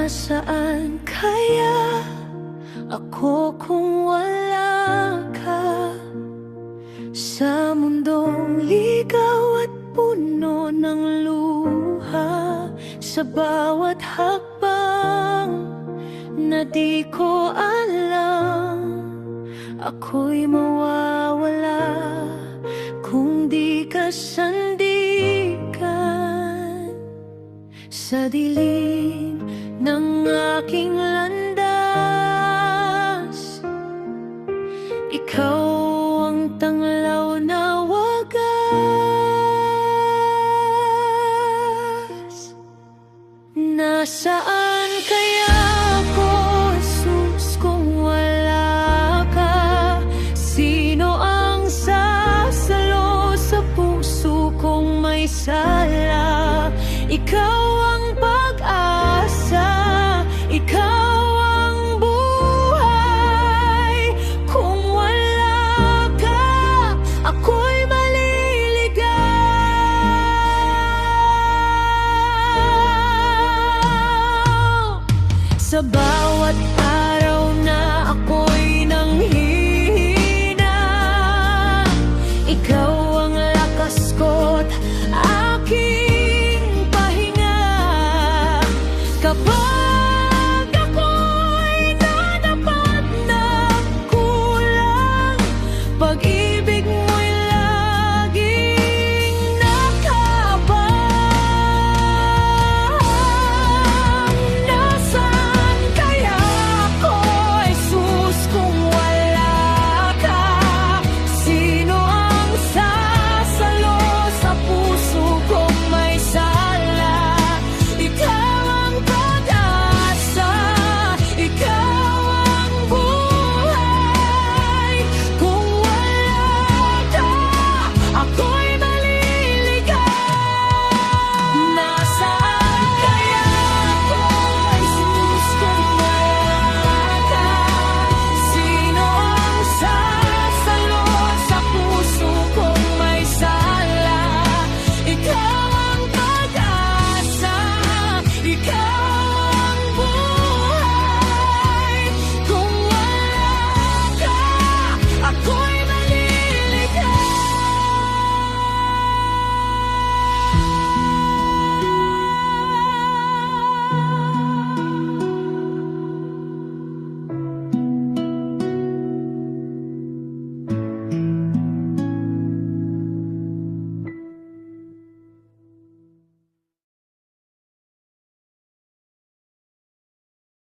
Nasaan kaya ako kung wala ka? Sa mundong ligaw at puno ng luha, sa bawat hakbang na di ko alam, ako'y mawawala kung di ka sandigan. Sa dilim ng aking landas, ikaw ang tanglaw na wagas. Nasaan kaya ako, Jesus, kung wala ka? Sino ang sasalo sa puso kong may sala? Ikaw ang pag-asa, ikaw ang buhay. Kung wala ka, ako'y maliligaw. Sa bawat araw na ako'y nanghihina, ikaw ang lakas ko't aking pahinga. Kapag